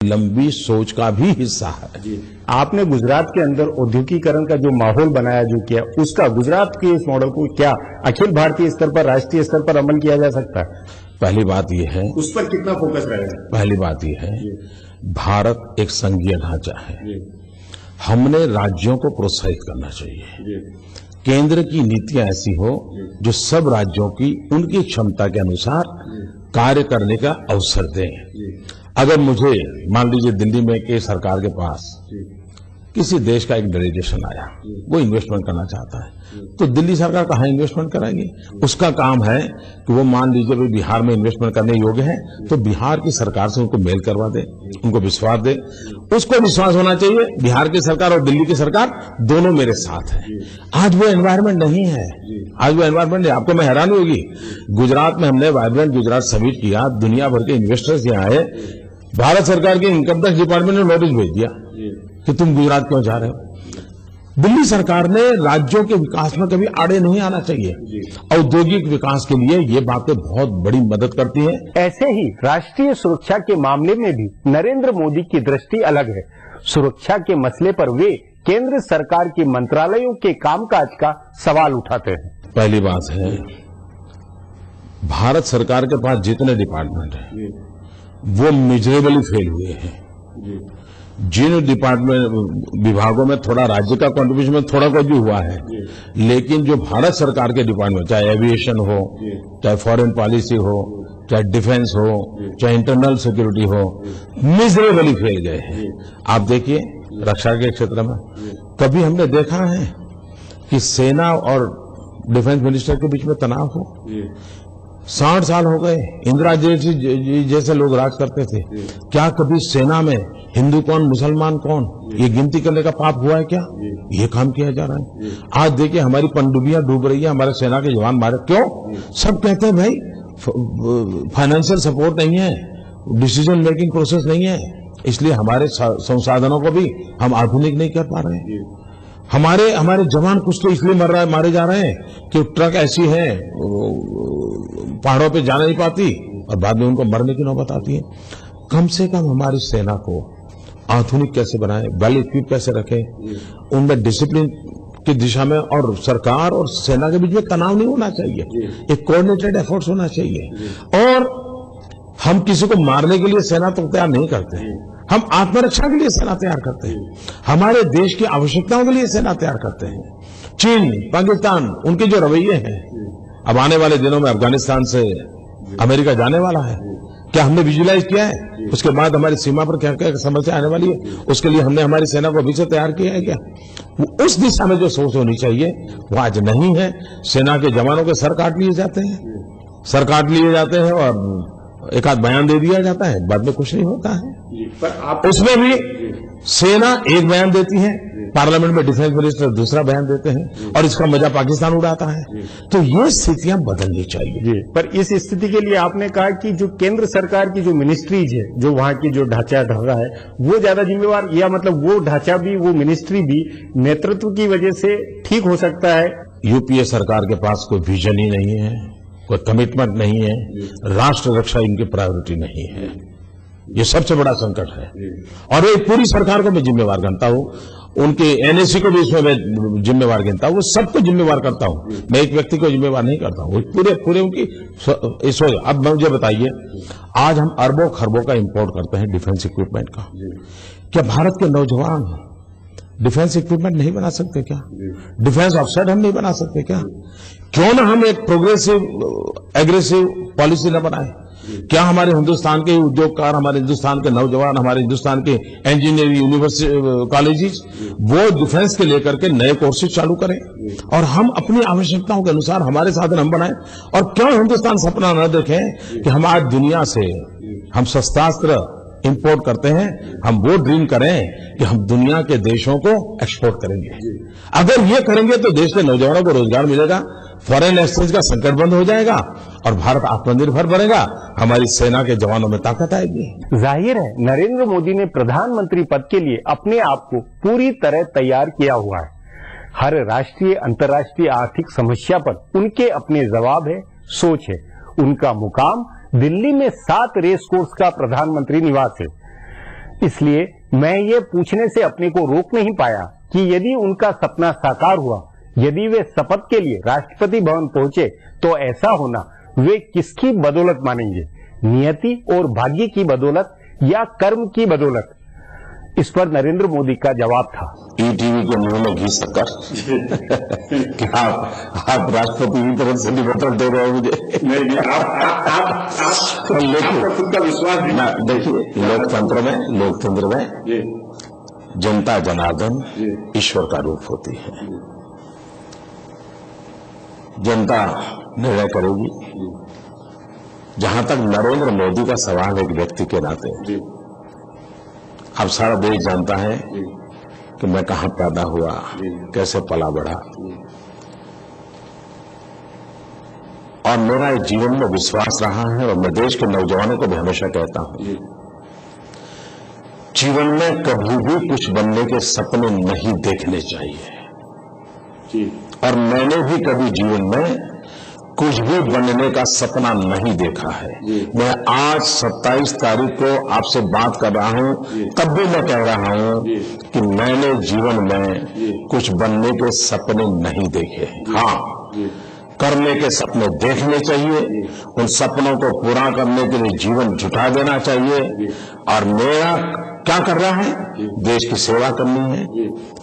लंबी सोच का भी हिस्सा है। आपने गुजरात के अंदर औद्योगिकीकरण का जो माहौल बनाया, जो किया, उसका गुजरात के इस मॉडल को क्या अखिल भारतीय स्तर पर, राष्ट्रीय स्तर पर अमल किया जा सकता है? पहली बात यह है, उस पर कितना फोकस रहेगा? पहली बात यह है, भारत एक संघीय ढांचा है। हमने राज्यों को प्रोत्साहित करना चाहिए। केंद्र की नीतियां ऐसी हो जो सब राज्यों की उनकी क्षमता के अनुसार कार्य करने का अवसर दें। अगर मुझे मान लीजिए दिल्ली में के सरकार के पास किसी देश का एक डेलीगेशन आया, वो इन्वेस्टमेंट करना चाहता है, तो दिल्ली सरकार कहाँ इन्वेस्टमेंट कराएगी? उसका काम है कि वो मान लीजिए भाई बिहार में इन्वेस्टमेंट करने योग्य है, तो बिहार की सरकार से उनको मेल करवा दे, उनको विश्वास दे। उसको विश्वास होना चाहिए बिहार की सरकार और दिल्ली की सरकार दोनों मेरे साथ है। आज वो एनवायरमेंट नहीं है, आज वो एनवायरमेंट नहीं। आपको मैं हैरानी होगी, गुजरात में हमने वाइब्रेंट गुजरात समिट किया, दुनिया भर के इन्वेस्टर्स यहाँ आए, भारत सरकार के इनकम टैक्स डिपार्टमेंट ने नोटिस भेज दिया कि तुम गुजरात क्यों जा रहे हो। दिल्ली सरकार ने राज्यों के विकास में कभी आड़े नहीं आना चाहिए। औद्योगिक विकास के लिए ये बातें बहुत बड़ी मदद करती हैं। ऐसे ही राष्ट्रीय सुरक्षा के मामले में भी नरेंद्र मोदी की दृष्टि अलग है। सुरक्षा के मसले पर वे केंद्र सरकार के मंत्रालयों के कामकाज का सवाल उठाते हैं। पहली बात है, भारत सरकार के पास जितने डिपार्टमेंट हैं वो मिजरेबली फेल हुए हैं। जिन डिपार्टमेंट विभागों में थोड़ा राज्य का कंट्रीब्यूशन में थोड़ा कुछ भी हुआ है, लेकिन जो भारत सरकार के डिपार्टमेंट, चाहे एविएशन हो, चाहे फॉरेन पॉलिसी हो, चाहे डिफेंस हो, चाहे इंटरनल सिक्योरिटी हो, मिजरेबली फेल गए हैं। आप देखिए रक्षा के क्षेत्र में कभी हमने देखा है कि सेना और डिफेंस मिनिस्टर के बीच में तनाव हो? 60 साल हो गए, इंदिरा जी जैसे लोग राज करते थे। क्या कभी सेना में हिंदू कौन मुसलमान कौन ये गिनती करने का पाप हुआ है क्या? ये काम किया जा रहा है। आज देखिए हमारी पनडुब्बियां डूब रही है, हमारे सेना के जवान मारे, क्यों? सब कहते हैं भाई फाइनेंशियल सपोर्ट नहीं है, डिसीजन मेकिंग प्रोसेस नहीं है, इसलिए हमारे संसाधनों को भी हम आधुनिक नहीं कर पा रहे हैं। हमारे जवान कुछ तो इसलिए मारे जा रहे हैं कि ट्रक ऐसी है पहाड़ों पे जा नहीं पाती और बाद में उनको मरने की नौबत आती है। कम से कम हमारी सेना को आधुनिक कैसे बनाए, वेल इक्विप कैसे रखें, उनमें डिसिप्लिन की दिशा में और सरकार और सेना के बीच में तनाव नहीं होना चाहिए, एक कोऑर्डिनेटेड एफर्ट्स होना चाहिए। और हम किसी को मारने के लिए सेना तो तैयार नहीं करते हैं, हम आत्मरक्षा के लिए सेना तैयार करते हैं, हमारे देश की आवश्यकताओं के लिए सेना तैयार करते हैं। चीन, पाकिस्तान, उनके जो रवैये हैं, अब आने वाले दिनों में अफगानिस्तान से अमेरिका जाने वाला है, क्या हमने विजुलाइज किया है? उसके बाद हमारी सीमा पर क्या क्या समस्या आने वाली है, उसके लिए हमने हमारी सेना को अभी से तैयार किया है क्या? उस दिशा में जो सोच होनी चाहिए वो आज नहीं है। सेना के जवानों के सर काट लिए जाते हैं और एक आध बयान दे दिया जाता है, बाद में कुछ नहीं होता है। पर उसमें भी सेना एक बयान देती है, पार्लियामेंट में डिफेंस मिनिस्टर दूसरा बयान देते हैं और इसका मजा पाकिस्तान उड़ाता है। तो ये स्थितियां बदलनी चाहिए। पर इस स्थिति के लिए आपने कहा कि जो केंद्र सरकार की जो मिनिस्ट्रीज है, जो वहां की जो ढांचा है वो ज्यादा जिम्मेवार, या मतलब वो ढांचा भी, वो मिनिस्ट्री भी नेतृत्व की वजह से ठीक हो सकता है? यूपीए सरकार के पास कोई विजन ही नहीं है, कोई कमिटमेंट नहीं है, राष्ट्र रक्षा इनकी प्रायोरिटी नहीं है। ये सबसे बड़ा संकट है और ये पूरी सरकार को मैं जिम्मेवार गिनता हूं, उनके एनएसी को भी इसमें मैं जिम्मेवार गिनता हूं, वो सबको जिम्मेवार करता हूं, मैं एक व्यक्ति को जिम्मेवार नहीं करता हूं, पूरे उनकी इस वजह। अब मुझे बताइए, आज हम अरबों खरबों का इंपोर्ट करते हैं डिफेंस इक्विपमेंट का, क्या भारत के नौजवान डिफेंस इक्विपमेंट नहीं बना सकते क्या? डिफेंस ऑफसेट हम नहीं बना सकते क्या? क्यों ना हम एक प्रोग्रेसिव एग्रेसिव पॉलिसी न बनाए? क्या हमारे हिंदुस्तान के उद्योगकार, हमारे हिंदुस्तान के नौजवान, हमारे हिंदुस्तान के इंजीनियरिंग यूनिवर्सिटी कॉलेजेस वो डिफेंस के लेकर के नए कोर्सेज चालू करें और हम अपनी आवश्यकताओं के अनुसार हमारे साधन हम बनाएं? और क्यों हिंदुस्तान सपना न देखें कि हम आज दुनिया से हम शस्त्रास्त्र इंपोर्ट करते हैं, हम वो ड्रीम करें कि हम दुनिया के देशों को एक्सपोर्ट करेंगे। अगर ये करेंगे तो देश के नौजवानों को रोजगार मिलेगा, फॉरेन एक्सचेंज का संकट बंद हो जाएगा और भारत आत्मनिर्भर बनेगा, हमारी सेना के जवानों में ताकत आएगी। जाहिर है नरेंद्र मोदी ने प्रधानमंत्री पद के लिए अपने आप को पूरी तरह तैयार किया हुआ है। हर राष्ट्रीय अंतर्राष्ट्रीय आर्थिक समस्या पर उनके अपने जवाब है, सोच है। उनका मुकाम दिल्ली में 7 रेस कोर्स का प्रधानमंत्री निवास है। इसलिए मैं ये पूछने से अपने को रोक नहीं पाया कि यदि उनका सपना साकार हुआ, यदि वे शपथ के लिए राष्ट्रपति भवन पहुंचे, तो ऐसा होना वे किसकी बदौलत मानेंगे, नियति और भाग्य की बदौलत या कर्म की बदौलत? इस पर नरेंद्र मोदी का जवाब था, ईटीवी के मुंह में घी शक्कर कि आप राष्ट्रपति की तरफ से निमंत्रण दे रहे हो मुझे। नहीं, आपका खुद का विश्वास नहीं। देखिए, लोकतंत्र में जनता जनार्दन ईश्वर का रूप होती है। जनता निर्णय करेगी। जहां तक नरेंद्र मोदी का सवाल एक व्यक्ति के नाते, अब सारा देश जानता है कि मैं कहां पैदा हुआ, कैसे पला बढ़ा, और मेरा इस जीवन में विश्वास रहा है। और मैं देश के नौजवानों को भी हमेशा कहता हूं, जीवन में कभी भी कुछ बनने के सपने नहीं देखने चाहिए। और मैंने भी कभी जीवन में कुछ भी बनने का सपना नहीं देखा है। मैं आज 27 तारीख को आपसे बात कर रहा हूं, तब भी मैं कह रहा हूं कि मैंने जीवन में कुछ बनने के सपने नहीं देखे। हाँ, करने के सपने देखने चाहिए, उन सपनों को पूरा करने के लिए जीवन जुटा देना चाहिए। और मेरा क्या कर रहा है? देश की सेवा करनी है,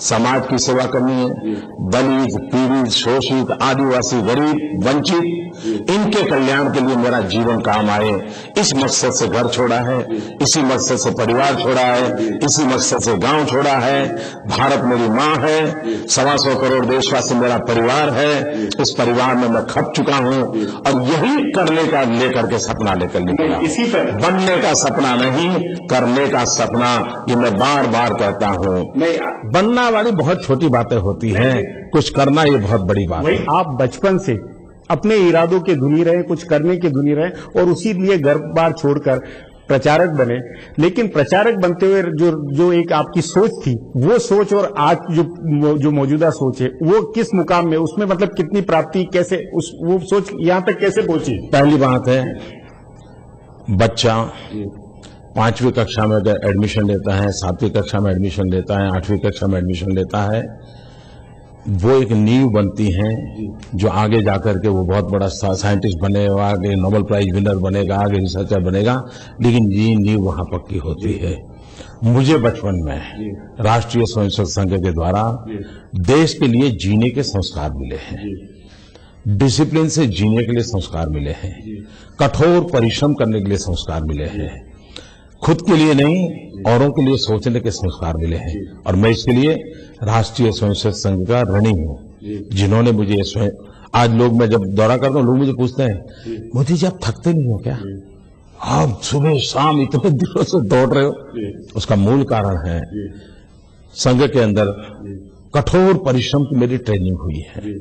समाज की सेवा करनी है। दलित, पीड़ित, शोषित, आदिवासी, गरीब, वंचित, इनके कल्याण के लिए मेरा जीवन काम आए, इस मकसद से घर छोड़ा है, इसी मकसद से परिवार छोड़ा है, इसी मकसद से गांव छोड़ा है। भारत मेरी मां है, 125 करोड़ देशवासी मेरा परिवार है। इस परिवार में मैं खप चुका हूं और यही करने का लेकर के सपना लेकर निकला। इसी पर बनने का सपना नहीं, करने का सपना, ये मैं बार बार कहता हूं। बनना वाली बहुत छोटी बातें होती हैं, कुछ करना ये बहुत बड़ी बात है। आप बचपन से अपने इरादों के धुनी रहे, कुछ करने के धुनी रहे, और उसी लिए घर बार छोड़कर प्रचारक बने। लेकिन प्रचारक बनते हुए जो एक आपकी सोच थी, वो सोच और आज जो मौजूदा सोच है, वो किस मुकाम में, उसमें मतलब कितनी प्राप्ति, कैसे वो सोच यहां तक कैसे पहुंची? पहली बात है, बच्चा 5वीं कक्षा में अगर एडमिशन लेता है, 7वीं कक्षा में एडमिशन लेता है, 8वीं कक्षा में एडमिशन लेता है, वो एक नींव बनती है जो आगे जाकर के वो बहुत बड़ा साइंटिस्ट बनेगा, आगे नोबेल प्राइज विनर बनेगा, आगे रिसर्चर बनेगा। लेकिन ये नींव वहां पक्की होती है। मुझे बचपन में राष्ट्रीय स्वयंसेवक संघ के द्वारा देश के लिए जीने के संस्कार मिले हैं, डिसिप्लिन से जीने के लिए संस्कार मिले हैं, कठोर परिश्रम करने के लिए संस्कार मिले हैं, खुद के लिए नहीं औरों के लिए सोचने के संस्कार मिले हैं। और मैं इसके लिए राष्ट्रीय स्वयंसेवक संघ का ऋणी हूं, जिन्होंने मुझे स्वयं, आज लोग, मैं जब दौरा करता हूं, लोग मुझे पूछते हैं, मोदी जी आप थकते नहीं हो क्या? आप सुबह शाम इतने दिनों से दौड़ रहे हो। उसका मूल कारण है, संघ के अंदर कठोर परिश्रम की मेरी ट्रेनिंग हुई है।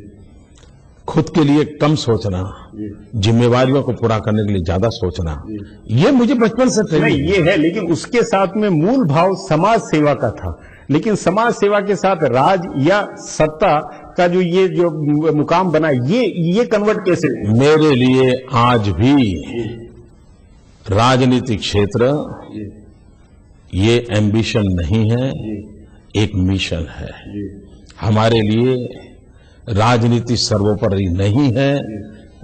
खुद के लिए कम सोचना, जिम्मेवारियों को पूरा करने के लिए ज्यादा सोचना, ये मुझे बचपन से ट्रेनिंग ये है। लेकिन उसके साथ में मूल भाव समाज सेवा का था। लेकिन समाज सेवा के साथ राज या सत्ता का जो मुकाम बना, ये कन्वर्ट कैसे? मेरे लिए आज भी राजनीतिक क्षेत्र ये एम्बिशन नहीं है, एक मिशन है। हमारे लिए राजनीति सर्वोपरि नहीं है,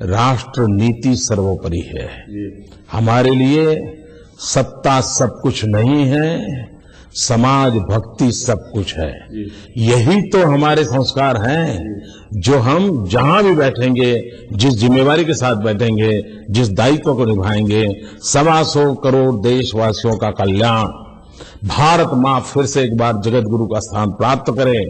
राष्ट्र नीति सर्वोपरि है। हमारे लिए सत्ता सब कुछ नहीं है, समाज भक्ति सब कुछ है। यही तो हमारे संस्कार हैं, जो हम जहां भी बैठेंगे, जिस जिम्मेवारी के साथ बैठेंगे, जिस दायित्व को निभाएंगे, 125 करोड़ देशवासियों का कल्याण, भारत मां फिर से एक बार जगत गुरु का स्थान प्राप्त करे,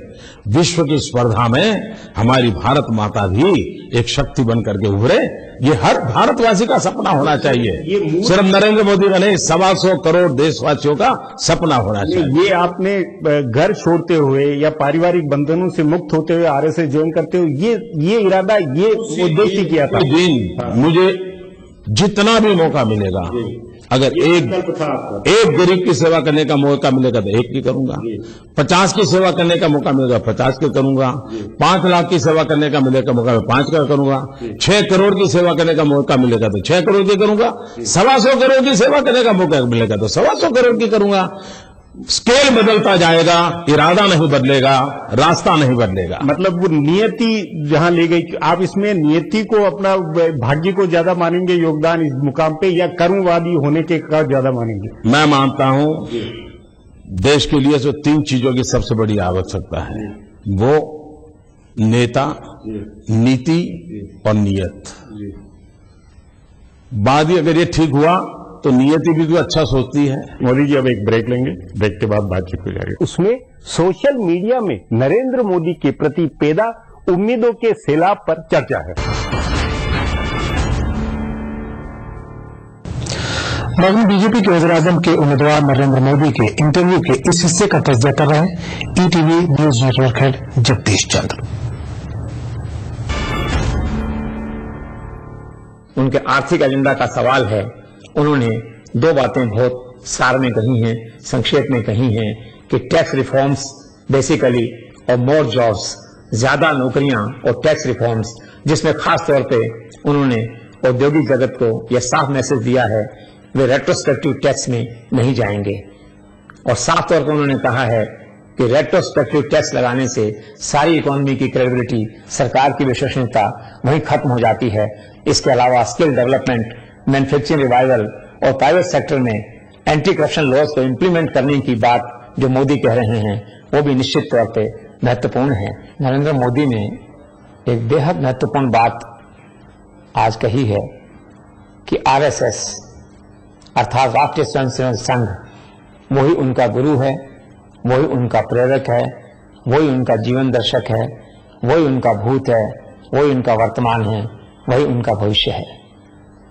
विश्व की स्पर्धा में हमारी भारत माता भी एक शक्ति बन करके उभरे, ये हर भारतवासी का सपना होना चाहिए। सिर्फ नरेंद्र मोदी का नहीं, 125 करोड़ देशवासियों का सपना होना चाहिए। ये आपने घर छोड़ते हुए या पारिवारिक बंधनों से मुक्त होते हुए आरएसएस ज्वाइन करते हुए ये इरादा, ये उद्देश्य किया था? दिन मुझे जितना भी मौका मिलेगा, अगर एक गरीब की सेवा करने का मौका मिलेगा तो 1 की करूंगा, 50 की सेवा करने का मौका मिलेगा 50 की करूंगा, 5 लाख की सेवा करने का मिलेगा मौका मैं 5 का करूंगा, 6 करोड़ की सेवा करने का मौका मिलेगा तो 6 करोड़ की करूंगा, 125 करोड़ की सेवा करने का मौका मिलेगा तो 125 करोड़ की करूंगा। स्केल बदलता जाएगा, इरादा नहीं बदलेगा, रास्ता नहीं बदलेगा। मतलब वो नियति जहां ले गई, आप इसमें नियति को अपना भाग्य को ज्यादा मानेंगे योगदान इस मुकाम पे, या कर्मवादी होने के का ज्यादा मानेंगे? मैं मानता हूं देश के लिए जो 3 चीजों की सबसे बड़ी आवश्यकता है, वो नेता, नीति और नियत। बाद ही अगर ये ठीक हुआ तो नियति भी तो अच्छा सोचती है। मोदी जी अब एक ब्रेक लेंगे, ब्रेक के बाद बातचीत हो जाएगी। उसमें सोशल मीडिया में नरेंद्र मोदी के प्रति पैदा उम्मीदों के सैलाब पर चर्चा है। मगन बीजेपी के वज़ीर-ए-आज़म के उम्मीदवार नरेंद्र मोदी के इंटरव्यू के इस हिस्से का तज्जिया कर रहे हैं ETV news network head Jagdish Chandra. उनके आर्थिक एजेंडा का सवाल है। उन्होंने 2 बातें बहुत सार में कही हैं, संक्षेप में कही हैं कि टैक्स रिफॉर्म्स बेसिकली और मोर जॉब्स, ज्यादा नौकरियां और टैक्स रिफॉर्म्स, जिसमें खास तौर पे उन्होंने औद्योगिक जगत को यह साफ मैसेज दिया है वे रेट्रोस्पेक्टिव टैक्स में नहीं जाएंगे। और साफ तौर पर उन्होंने कहा है कि रेट्रोस्पेक्टिव टैक्स लगाने से सारी इकोनॉमी की क्रेडिबिलिटी, सरकार की विश्वसनीयता वहीं खत्म हो जाती है। इसके अलावा स्किल डेवलपमेंट, मैन्युफैक्चरिंग रिवाइवल और प्राइवेट सेक्टर में एंटी करप्शन लॉज को इंप्लीमेंट करने की बात जो मोदी कह रहे हैं वो भी निश्चित तौर पे महत्वपूर्ण है। नरेंद्र मोदी ने एक बेहद महत्वपूर्ण बात आज कही है कि आरएसएस अर्थात राष्ट्रीय स्वयंसेवक संघ वही उनका गुरु है, वही उनका प्रेरक है, वही उनका जीवन दर्शक है, वही उनका भूत है, वही उनका वर्तमान है, वही उनका भविष्य है।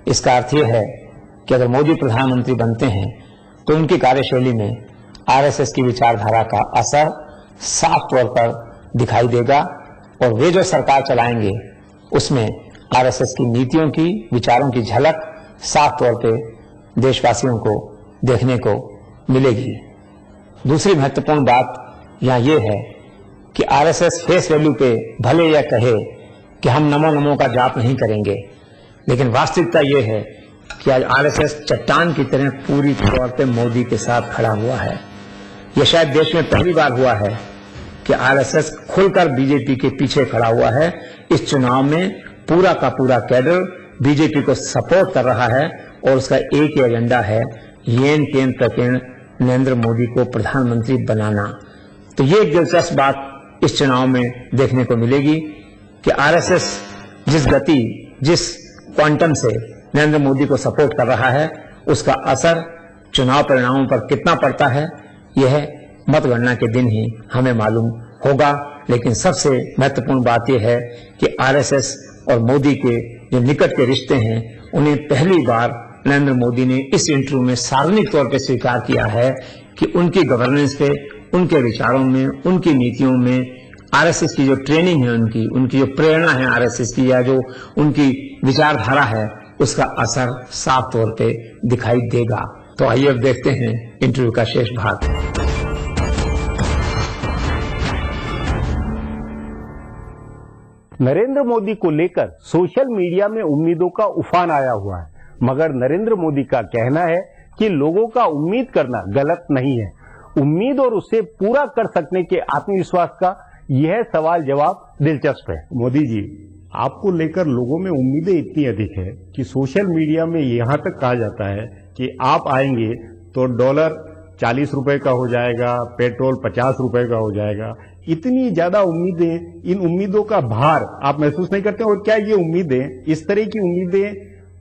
इसका अर्थ यह है कि अगर मोदी प्रधानमंत्री बनते हैं तो उनकी कार्यशैली में आरएसएस की विचारधारा का असर साफ तौर पर दिखाई देगा और वे जो सरकार चलाएंगे उसमें आरएसएस की नीतियों की, विचारों की झलक साफ तौर पे देशवासियों को देखने को मिलेगी। दूसरी महत्वपूर्ण बात यहां यह है कि आरएसएस फेस वैल्यू पे भले यह कहे कि हम नमो नमो का जाप नहीं करेंगे, लेकिन वास्तविकता यह है कि आज आरएसएस चट्टान की तरह पूरी तौर पे मोदी के साथ खड़ा हुआ है। यह शायद देश में पहली बार हुआ है कि आरएसएस खुलकर बीजेपी के पीछे खड़ा हुआ है। इस चुनाव में पूरा का पूरा कैडर बीजेपी को सपोर्ट कर रहा है और उसका एक ही एजेंडा है, येन केन प्रकीर्ण नरेंद्र मोदी को प्रधानमंत्री बनाना। तो ये एक दिलचस्प बात इस चुनाव में देखने को मिलेगी कि आरएसएस जिस गति, जिस क्वांटम से नरेंद्र मोदी को सपोर्ट कर रहा है उसका असर चुनाव परिणामों पर कितना पड़ता है यह मतगणना के दिन ही हमें मालूम होगा। लेकिन सबसे महत्वपूर्ण बात यह है कि आरएसएस और मोदी के जो निकट के रिश्ते हैं उन्हें पहली बार नरेंद्र मोदी ने इस इंटरव्यू में सार्वजनिक तौर पर स्वीकार किया है कि उनकी गवर्नेंस पे, उनके विचारों में, उनकी नीतियों में आरएसएस की जो ट्रेनिंग है, उनकी जो प्रेरणा है आरएसएस की, या जो उनकी विचारधारा है उसका असर साफ तौर पे दिखाई देगा। तो आइए अब देखते हैं इंटरव्यू का शेष भाग। नरेंद्र मोदी को लेकर सोशल मीडिया में उम्मीदों का उफान आया हुआ है, मगर नरेंद्र मोदी का कहना है कि लोगों का उम्मीद करना गलत नहीं है। उम्मीद और उसे पूरा कर सकने के आत्मविश्वास का यह सवाल जवाब दिलचस्प है। मोदी जी, आपको लेकर लोगों में उम्मीदें इतनी अधिक है कि सोशल मीडिया में यहां तक कहा जाता है कि आप आएंगे तो डॉलर 40 रुपए का हो जाएगा, पेट्रोल 50 रुपए का हो जाएगा। इतनी ज्यादा उम्मीदें, इन उम्मीदों का भार आप महसूस नहीं करते? और क्या ये उम्मीदें, इस तरह की उम्मीदें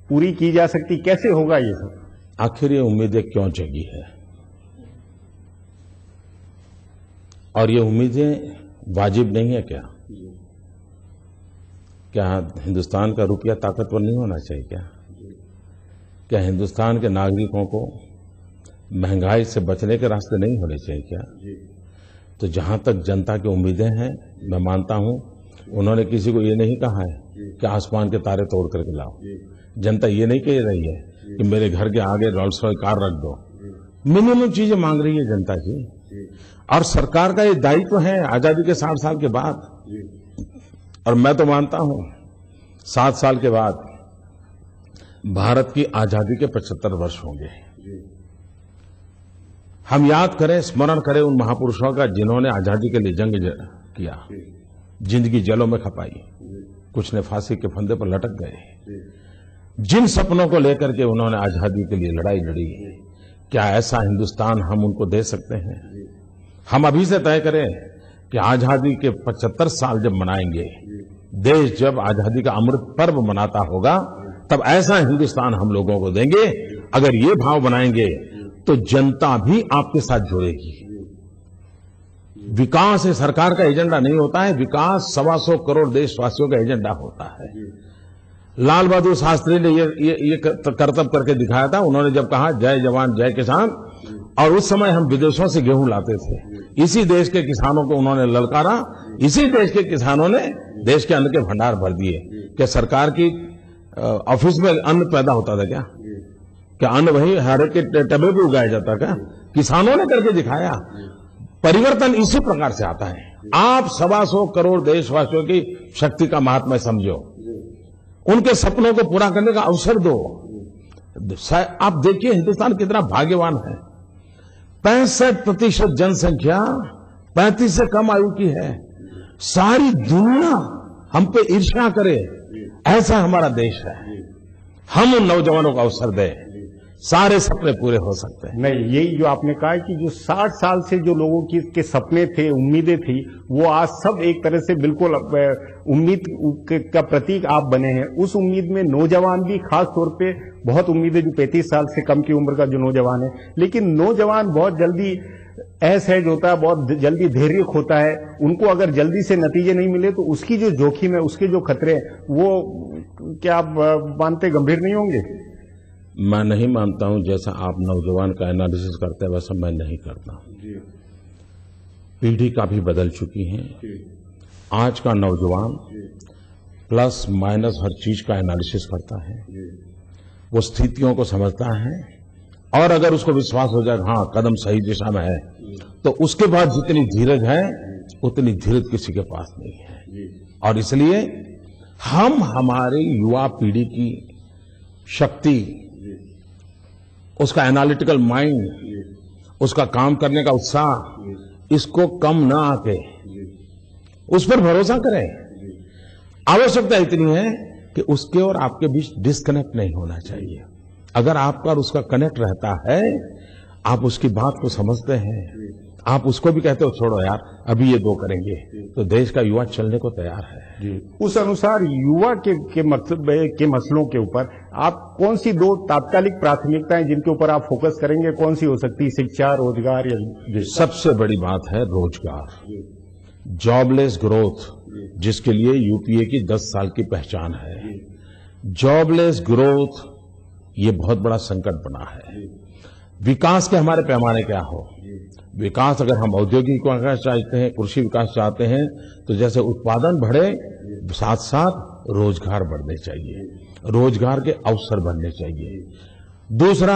पूरी की जा सकती? कैसे होगा ये सब? आखिर ये उम्मीदें क्यों जगी है और ये उम्मीदें वाजिब नहीं है क्या? क्या हिंदुस्तान का रुपया ताकतवर नहीं होना चाहिए क्या? क्या हिंदुस्तान के नागरिकों को महंगाई से बचने के रास्ते नहीं होने चाहिए क्या? तो जहां तक जनता की उम्मीदें हैं, मैं मानता हूं उन्होंने किसी को ये नहीं कहा है कि आसमान के तारे तोड़ करके लाओ। जनता ये नहीं कह रही है कि मेरे घर के आगे रोल्स रॉयस कार रख दो। मिनिमम चीजें मांग रही है जनता की, और सरकार का ये दायित्व है आजादी के 60 साल के बाद। और मैं तो मानता हूं 7 साल के बाद भारत की आजादी के 75 वर्ष होंगे। हम याद करें, स्मरण करें उन महापुरुषों का जिन्होंने आजादी के लिए जंग किया, जिंदगी जेलों में खपाई, कुछ ने फांसी के फंदे पर लटक गए। जिन सपनों को लेकर के उन्होंने आजादी के लिए लड़ाई लड़ी, क्या ऐसा हिंदुस्तान हम उनको दे सकते हैं? हम अभी से तय करें कि आजादी के 75 साल जब मनाएंगे, देश जब आजादी का अमृत पर्व मनाता होगा, तब ऐसा हिंदुस्तान हम लोगों को देंगे। अगर ये भाव बनाएंगे तो जनता भी आपके साथ जुड़ेगी। विकास ये सरकार का एजेंडा नहीं होता है, विकास 125 करोड़ देशवासियों का एजेंडा होता है। लाल बहादुर शास्त्री ने ये करतब करके दिखाया था। उन्होंने जब कहा जय जवान जय किसान, और उस समय हम विदेशों से गेहूं लाते थे, इसी देश के किसानों को उन्होंने ललकारा, इसी देश के किसानों ने देश के अन्न के भंडार भर दिए। क्या सरकार की ऑफिस में अन्न पैदा होता था क्या अन्न वही हर एक के टबे पे उगाया जाता क्या? किसानों ने करके दिखाया। परिवर्तन इसी प्रकार से आता है। आप 125 करोड़ देशवासियों की शक्ति का महात्मा समझो, उनके सपनों को पूरा करने का अवसर दो। आप देखिए हिंदुस्तान कितना भाग्यवान है। 65% जनसंख्या 35 से कम आयु की है। सारी दुनिया हम पे ईर्ष्या करे, ऐसा हमारा देश है। हम उन नौजवानों को अवसर दें, सारे सपने पूरे हो सकते हैं। नहीं, यही जो आपने कहा कि जो 60 साल से जो लोगों के सपने थे, उम्मीदें थी, वो आज सब एक तरह से बिल्कुल उम्मीद का प्रतीक आप बने हैं। उस उम्मीद में नौजवान भी खास तौर पे बहुत उम्मीदें, जो 35 साल से कम की उम्र का जो नौजवान है, लेकिन नौजवान बहुत जल्दी असहज होता है, बहुत जल्दी धैर्य खोता है। उनको अगर जल्दी से नतीजे नहीं मिले तो उसकी जो जोखिम है, उसके जो खतरे हैं, वो क्या आप मानते गंभीर नहीं होंगे? मैं नहीं मानता हूं। जैसा आप नौजवान का एनालिसिस करते हैं वैसा मैं नहीं करता। पीढ़ी काफी बदल चुकी है। आज का नौजवान प्लस माइनस हर चीज का एनालिसिस करता है, वो स्थितियों को समझता है, और अगर उसको विश्वास हो जाए हाँ कदम सही दिशा में है, तो उसके बाद जितनी धीरज है उतनी धीरज किसी के पास नहीं है। और इसलिए हम हमारी युवा पीढ़ी की शक्ति, उसका एनालिटिकल माइंड, उसका काम करने का उत्साह, इसको कम ना आके उस पर भरोसा करें। आवश्यकता इतनी है कि उसके और आपके बीच डिस्कनेक्ट नहीं होना चाहिए। अगर आपका और उसका कनेक्ट रहता है, आप उसकी बात को समझते हैं, आप उसको भी कहते हो छोड़ो यार अभी ये दो करेंगे, तो देश का युवा चलने को तैयार है। उस अनुसार युवा के मसलों के ऊपर आप कौन सी दो तात्कालिक प्राथमिकताएं जिनके ऊपर आप फोकस करेंगे, कौन सी हो सकती है? शिक्षा, रोजगार या? सबसे बड़ी बात है रोजगार, जॉबलेस ग्रोथ, जिसके लिए यूपीए की 10 साल की पहचान है। जॉबलेस ग्रोथ ये बहुत बड़ा संकट बना है। विकास के हमारे पैमाने क्या हो? विकास अगर हम औद्योगिक विकास चाहते हैं, कृषि विकास चाहते हैं, तो जैसे उत्पादन बढ़े, साथ साथ रोजगार बढ़ने चाहिए, रोजगार के अवसर बनने चाहिए। दूसरा,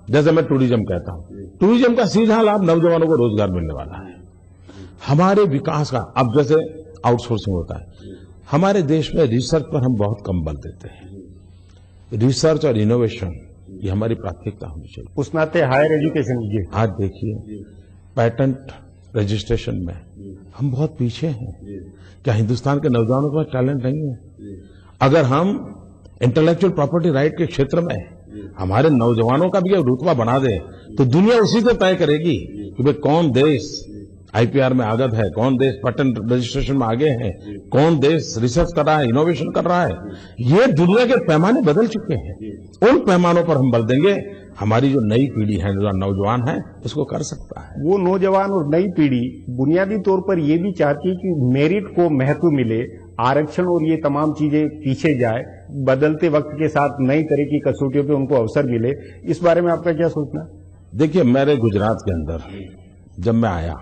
जैसे मैं टूरिज्म कहता हूं, टूरिज्म का सीधा लाभ नौजवानों को रोजगार मिलने वाला है। हमारे विकास का, अब जैसे आउटसोर्सिंग होता है, हमारे देश में रिसर्च पर हम बहुत कम बल देते हैं। रिसर्च और इनोवेशन ये हमारी प्राथमिकता होनी चाहिए। उस नाते हायर एजुकेशन लीजिए। आज देखिए पेटेंट रजिस्ट्रेशन में हम बहुत पीछे हैं। क्या हिंदुस्तान के नौजवानों के पास टैलेंट नहीं है? अगर हम इंटेलेक्चुअल प्रॉपर्टी राइट के क्षेत्र में हमारे नौजवानों का भी रुतबा बना दें, तो दुनिया उसी से तय करेगी कि भाई कौन देश आईपीआर में आगत है, कौन देश पेटेंट रजिस्ट्रेशन में आगे है, कौन देश रिसर्च कर रहा है, इनोवेशन कर रहा है। ये दुनिया के पैमाने बदल चुके हैं। उन पैमानों पर हम बल देंगे, हमारी जो नई पीढ़ी है, जो नौजवान है, उसको कर सकता है। वो नौजवान और नई पीढ़ी बुनियादी तौर पर ये भी चाहती है कि मेरिट को महत्व मिले, आरक्षण और ये तमाम चीजें पीछे जाए, बदलते वक्त के साथ नई तरह की कसौटियों पे उनको अवसर मिले। इस बारे में आपका क्या सोचना? देखिए, मेरे गुजरात के अंदर जब मैं आया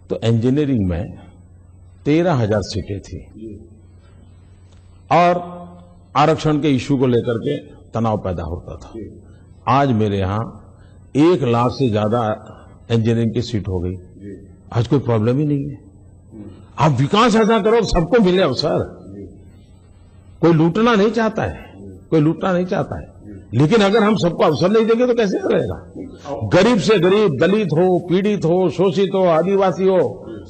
तो इंजीनियरिंग में 13,000 सीटें थी, और आरक्षण के इश्यू को लेकर के तनाव पैदा होता था। आज मेरे यहां 1 लाख से ज्यादा इंजीनियरिंग की सीट हो गई। आज कोई प्रॉब्लम ही नहीं है। आप विकास ऐसा करो सबको मिले अवसर। कोई लूटना नहीं चाहता है, कोई लूटना नहीं चाहता है, लेकिन अगर हम सबको अवसर नहीं देंगे तो कैसे रहेगा? गरीब से गरीब, दलित हो, पीड़ित हो, शोषित हो, आदिवासी हो,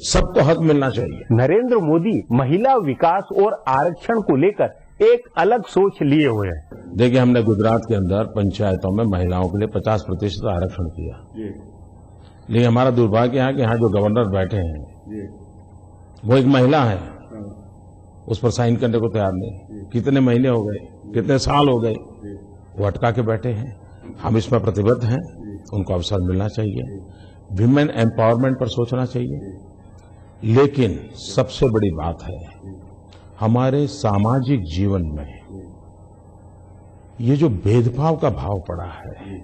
सबको हक मिलना चाहिए। नरेंद्र मोदी महिला विकास और आरक्षण को लेकर एक अलग सोच लिए हुए हैं। देखिए, हमने गुजरात के अंदर पंचायतों में महिलाओं के लिए 50% आरक्षण किया, लेकिन हमारा दुर्भाग्य है कि यहाँ जो गवर्नर बैठे हैं वो एक महिला है, उस पर साइन करने को तैयार नहीं। कितने महीने हो गए, कितने साल हो गए, वो अटका के बैठे हैं। हम इसमें प्रतिबद्ध हैं, उनको अवसर मिलना चाहिए, विमेन एम्पावरमेंट पर सोचना चाहिए। लेकिन सबसे बड़ी बात है, हमारे सामाजिक जीवन में ये जो भेदभाव का भाव पड़ा है,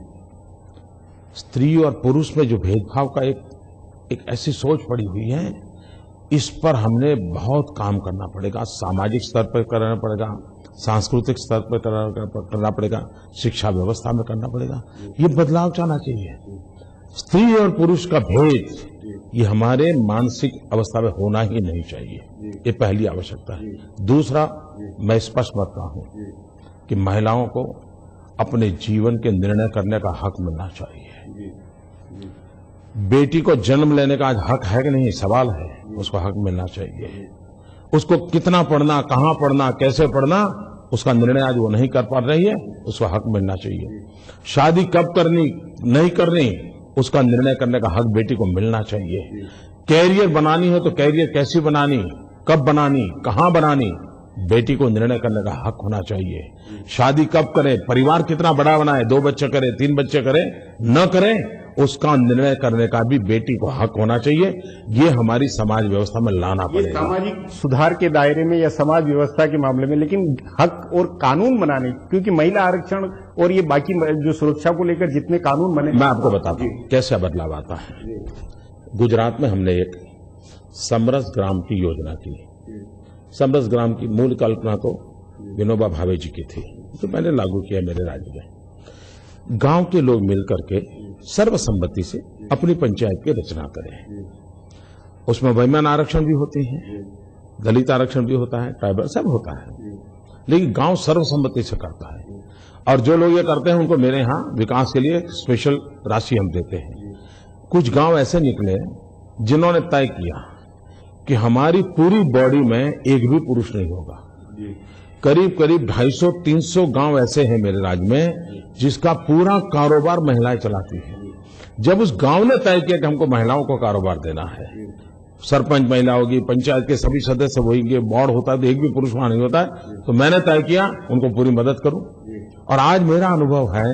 स्त्री और पुरुष में जो भेदभाव का एक ऐसी सोच पड़ी हुई है, इस पर हमने बहुत काम करना पड़ेगा। सामाजिक स्तर पर करना पड़ेगा, सांस्कृतिक स्तर पर करना पड़ेगा, शिक्षा व्यवस्था में करना पड़ेगा। ये बदलाव चाहना चाहिए। स्त्री और पुरुष का भेद ये हमारे मानसिक अवस्था में होना ही नहीं चाहिए, ये पहली आवश्यकता है। दूसरा, मैं स्पष्ट करता हूं कि महिलाओं को अपने जीवन के निर्णय करने का हक मिलना चाहिए। बेटी को जन्म लेने का आज हक है कि नहीं, सवाल है, उसको हक मिलना चाहिए। उसको कितना पढ़ना, कहां पढ़ना, कैसे पढ़ना, उसका निर्णय आज वो नहीं कर पा रही है, उसको हक मिलना चाहिए। शादी कब करनी, नहीं करनी, उसका निर्णय करने का हक बेटी को मिलना चाहिए। कैरियर बनानी है तो कैरियर कैसी बनानी, कब बनानी, कहां बनानी, बेटी को निर्णय करने का हक होना चाहिए। शादी कब करें, परिवार कितना बड़ा बनाए, 2 बच्चे करें, 3 बच्चे करें, न करें, उसका निर्णय करने का भी बेटी को हक होना चाहिए। ये हमारी समाज व्यवस्था में लाना पड़ेगा। सामाजिक सुधार के दायरे में या समाज व्यवस्था के मामले में, लेकिन हक और कानून बनाने, क्योंकि महिला आरक्षण और ये बाकी जो सुरक्षा को लेकर जितने कानून बने, मैं आपको बताता हूं कैसे बदलाव आता है। गुजरात में हमने एक समरस ग्राम की योजना की। समरस ग्राम की मूल कल्पना तो विनोबा भावे जी की थी, तो मैंने लागू किया मेरे राज्य में। गांव के लोग मिलकर के सर्वसम्मति से अपनी पंचायत की रचना करें। उसमें वुमेन आरक्षण भी होती है, दलित आरक्षण भी होता है, ट्राइबल सब होता है, लेकिन गांव सर्वसम्मति से करता है। और जो लोग ये करते हैं उनको मेरे यहाँ विकास के लिए स्पेशल राशि हम देते हैं। कुछ गांव ऐसे निकले जिन्होंने तय किया कि हमारी पूरी बॉडी में एक भी पुरुष नहीं होगा। करीब करीब 250-300 गांव ऐसे हैं मेरे राज्य में जिसका पूरा कारोबार महिलाएं चलाती हैं। जब उस गांव ने तय किया कि हमको महिलाओं को कारोबार देना है, सरपंच महिला होगी, पंचायत के सभी सदस्य होंगे, बोर्ड होता है तो एक भी पुरुष वहां नहीं होता है, तो मैंने तय किया उनको पूरी मदद करूं। और आज मेरा अनुभव है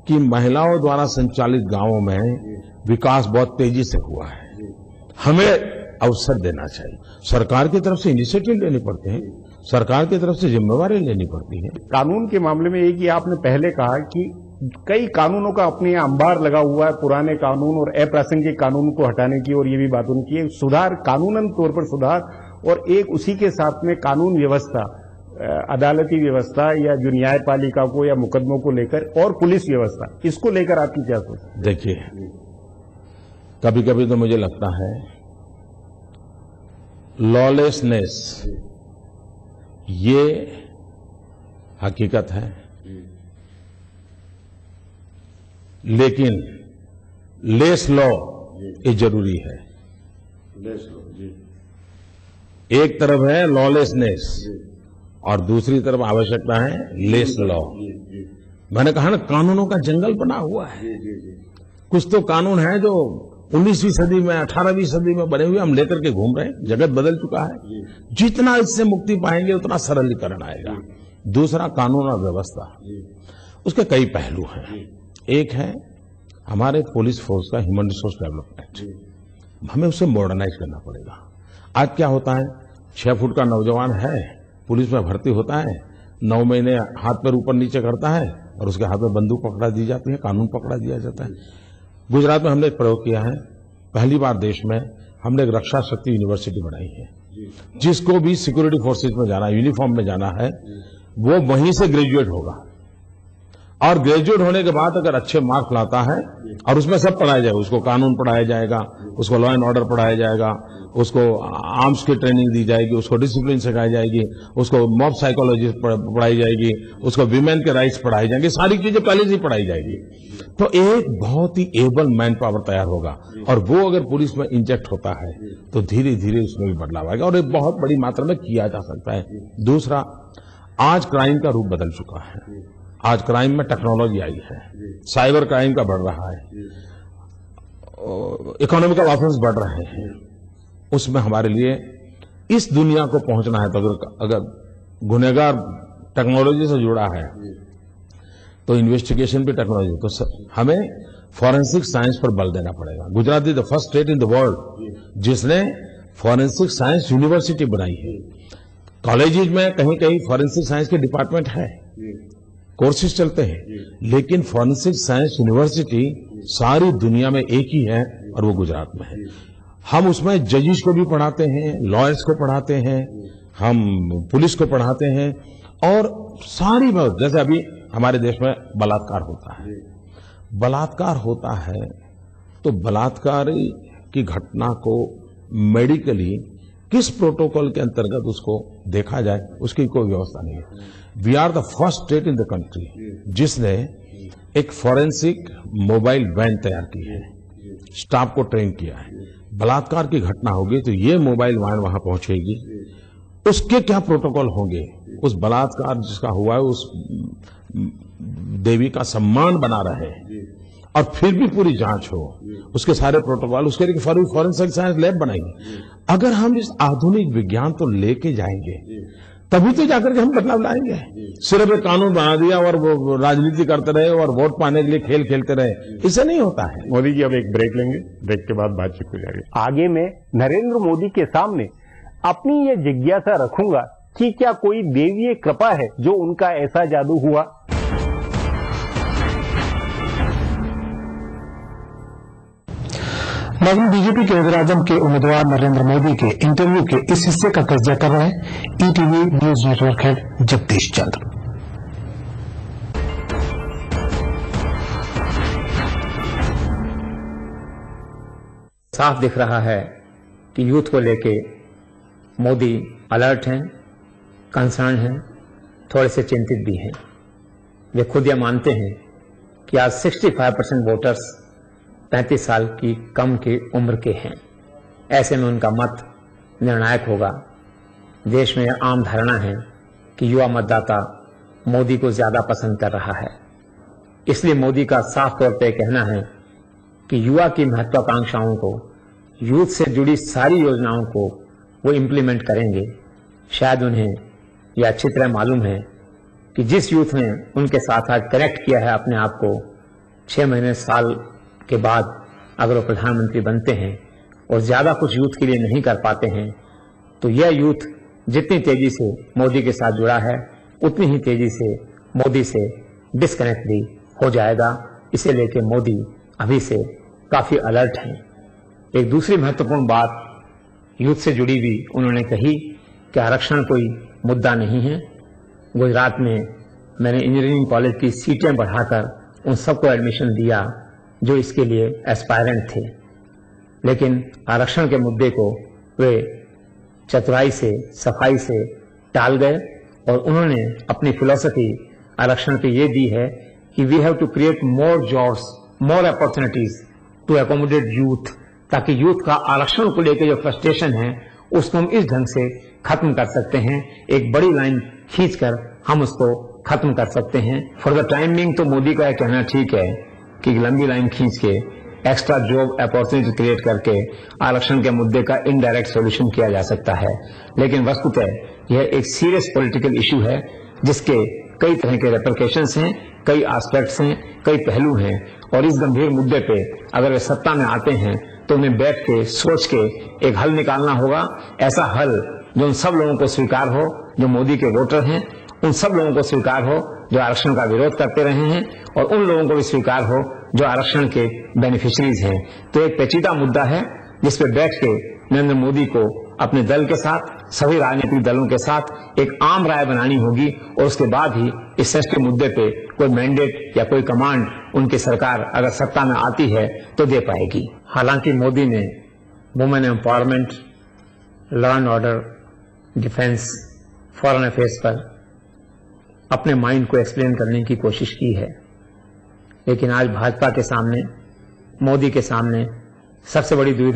कि महिलाओं द्वारा संचालित गांवों में विकास बहुत तेजी से हुआ है। हमें अवसर देना चाहिए। सरकार की तरफ से इनिशिएटिव लेने पड़ते हैं, सरकार की तरफ से जिम्मेवारी लेनी पड़ती है। कानून के मामले में एक ही आपने पहले कहा कि कई कानूनों का अपने अंबार लगा हुआ है, पुराने कानून और अप्रासंगिक कानून को हटाने की, और ये भी बात उनकी है। सुधार, कानूनन तौर पर सुधार, और एक उसी के साथ में कानून व्यवस्था, अदालती व्यवस्था या जो न्यायपालिका को या मुकदमों को लेकर, और पुलिस व्यवस्था, इसको लेकर आपकी क्या सोच है? देखिए, कभी कभी तो मुझे लगता है लॉलेसनेस ये हकीकत है, लेकिन लेस लॉ ये जरूरी है। एक तरफ है लॉलेसनेस और दूसरी तरफ आवश्यकता है लेस लॉ। मैंने कहा ना, कानूनों का जंगल बना हुआ है। कुछ तो कानून है जो 19वीं सदी में, 18वीं सदी में बने हुए हम लेकर के घूम रहे हैं। जगत बदल चुका है। जितना इससे मुक्ति पाएंगे उतना सरलीकरण आएगा। दूसरा, कानून और व्यवस्था, उसके कई पहलू हैं। एक है हमारे पुलिस फोर्स का ह्यूमन रिसोर्स डेवलपमेंट, हमें उसे मॉडर्नाइज करना पड़ेगा। आज क्या होता है, 6 फुट का नौजवान है, पुलिस में भर्ती होता है, 9 महीने हाथ पैर ऊपर नीचे करता है और उसके हाथ में बंदूक पकड़ा दी जाती है, कानून पकड़ा दिया जाता है। गुजरात में हमने एक प्रयोग किया है, पहली बार देश में हमने एक रक्षा शक्ति यूनिवर्सिटी बनाई है। जिसको भी सिक्योरिटी फोर्सेज में जाना, यूनिफॉर्म में जाना है, वो वहीं से ग्रेजुएट होगा और ग्रेजुएट होने के बाद अगर अच्छे मार्क्स लाता है और उसमें सब पढ़ाया जाएगा, उसको कानून पढ़ाया जाएगा, उसको लॉ एंड ऑर्डर पढ़ाया जाएगा, उसको आर्म्स की ट्रेनिंग दी जाएगी, उसको डिसिप्लिन सिखाई जाएगी, उसको मॉब साइकोलॉजी पढ़ाई जाएगी, उसको विमेन के राइट्स पढ़ाए जाएंगे, सारी चीजें पहले से पढ़ाई जाएगी, तो एक बहुत ही एबल मैन पावर तैयार होगा। और वो अगर पुलिस में इंजेक्ट होता है तो धीरे धीरे उसमें भी बदलाव आएगा और एक बहुत बड़ी मात्रा में किया जा सकता है। दूसरा, आज क्राइम का रूप बदल चुका है। आज क्राइम में टेक्नोलॉजी आई है, साइबर क्राइम का बढ़ रहा है, इकोनॉमिकल ऑफेंस बढ़ रहे हैं। उसमें हमारे लिए इस दुनिया को पहुंचना है तो अगर गुनहगार टेक्नोलॉजी से जुड़ा है तो इन्वेस्टिगेशन भी टेक्नोलॉजी, तो हमें फॉरेंसिक साइंस पर बल देना पड़ेगा। Gujarat is the first state in the world जिसने फॉरेंसिक साइंस यूनिवर्सिटी बनाई है। कॉलेजेज में कहीं कहीं फॉरेंसिक साइंस के डिपार्टमेंट है, कोर्सेज चलते हैं, लेकिन फॉरेंसिक साइंस यूनिवर्सिटी सारी दुनिया में एक ही है और वो गुजरात में है। हम उसमें जजेस को भी पढ़ाते हैं, लॉयर्स को पढ़ाते हैं, हम पुलिस को पढ़ाते हैं और सारी बात, जैसे अभी हमारे देश में बलात्कार होता है तो बलात्कार की घटना को मेडिकली किस प्रोटोकॉल के अंतर्गत उसको देखा जाए, उसकी कोई व्यवस्था नहीं है। We are the first state in the country जिसने एक फॉरेंसिक मोबाइल वैन तैयार की है, स्टाफ को ट्रेन किया है। बलात्कार की घटना होगी तो ये मोबाइल वैन वहां पहुंचेगी, उसके क्या प्रोटोकॉल होंगे, उस बलात्कार जिसका हुआ है उस देवी का सम्मान बना रहे और फिर भी पूरी जांच हो, उसके सारे प्रोटोकॉल, उसके लिए फॉरेंसिक साइंस लैब बनाएंगे। अगर हम इस आधुनिक विज्ञान तो लेके जाएंगे तभी तो जाकर के हम बदलाव लाएंगे। सिर्फ एक कानून बना दिया और वो राजनीति करते रहे और वोट पाने के लिए खेल खेलते रहे, इससे नहीं होता है। मोदी जी, अब एक ब्रेक लेंगे, ब्रेक के बाद बातचीत हो जाएगी। आगे मैं नरेंद्र मोदी के सामने अपनी ये जिज्ञासा रखूंगा कि क्या कोई देवीय कृपा है जो उनका ऐसा जादू हुआ। मगन बीजेपी के वज़ीर-ए-आज़म के उम्मीदवार नरेंद्र मोदी के इंटरव्यू के इस हिस्से का तज्जिया कर रहे हैं ETV news network head Jagdish Chandra. साफ दिख रहा है कि यूथ को लेके मोदी अलर्ट हैं, कंसर्न हैं, थोड़े से चिंतित भी हैं। वे खुद यह मानते हैं कि आज 65% वोटर्स 35 साल की कम की उम्र के हैं। ऐसे में उनका मत निर्णायक होगा। देश में आम धारणा है कि युवा मतदाता मोदी को ज्यादा पसंद कर रहा है। इसलिए मोदी का साफ तौर पर कहना है कि युवा की महत्वाकांक्षाओं को, यूथ से जुड़ी सारी योजनाओं को वो इम्प्लीमेंट करेंगे। शायद उन्हें यह अच्छी तरह मालूम है कि जिस यूथ ने उनके साथ आज कनेक्ट किया है अपने आप को, 6 महीने साल के बाद अगर वो प्रधानमंत्री बनते हैं और ज्यादा कुछ यूथ के लिए नहीं कर पाते हैं तो यह यूथ जितनी तेजी से मोदी के साथ जुड़ा है उतनी ही तेजी से मोदी से डिस्कनेक्ट भी हो जाएगा। इसे लेकर मोदी अभी से काफी अलर्ट हैं। एक दूसरी महत्वपूर्ण बात यूथ से जुड़ी हुई उन्होंने कही कि आरक्षण कोई मुद्दा नहीं है। गुजरात में मैंने इंजीनियरिंग कॉलेज की सीटें बढ़ाकर उन सबको एडमिशन दिया जो इसके लिए एस्पायरेंट थे, लेकिन आरक्षण के मुद्दे को वे चतुराई से, सफाई से टाल गए और उन्होंने अपनी फिलॉसफी आरक्षण की ये दी है कि we have to create more jobs, more opportunities to accommodate youth, ताकि यूथ का आरक्षण को लेकर जो फ्रस्ट्रेशन है उसको हम इस ढंग से खत्म कर सकते हैं। एक बड़ी लाइन खींचकर हम उसको खत्म कर सकते हैं। फॉर द टाइमिंग तो मोदी का यह कहना ठीक है कि लंबी लाइन खींच के एक्स्ट्रा जॉब अपॉर्चुनिटी क्रिएट करके आरक्षण के मुद्दे का इनडायरेक्ट सॉल्यूशन किया जा सकता है, लेकिन वस्तुतः यह एक सीरियस पॉलिटिकल इशू है जिसके कई तरह के रेपरकेशंस हैं, कई एस्पेक्ट्स हैं, कई पहलू हैं और इस गंभीर मुद्दे पे अगर वे सत्ता में आते हैं तो उन्हें बैठ के सोच के एक हल निकालना होगा। ऐसा हल जो उन सब लोगों को स्वीकार हो जो मोदी के वोटर हैं, उन सब लोगों को स्वीकार हो जो आरक्षण का विरोध करते रहे हैं और उन लोगों को भी स्वीकार हो जो आरक्षण के बेनिफिशरीज हैं। तो एक पेचीदा मुद्दा है जिस पे बैठ के नरेंद्र मोदी को अपने दल के साथ, सभी राजनीतिक दलों के साथ एक आम राय बनानी होगी और उसके बाद ही इस सेंसिटिव मुद्दे पे कोई मैंडेट या कोई कमांड उनकी सरकार अगर सत्ता में आती है तो दे पाएगी। हालांकि मोदी ने women empowerment, law and order, defence, foreign affairs पर अपने माइंड को एक्सप्लेन करने की कोशिश की है, लेकिन आज भाजपा के सामने, मोदी के सामने सबसे बड़ी दुविधा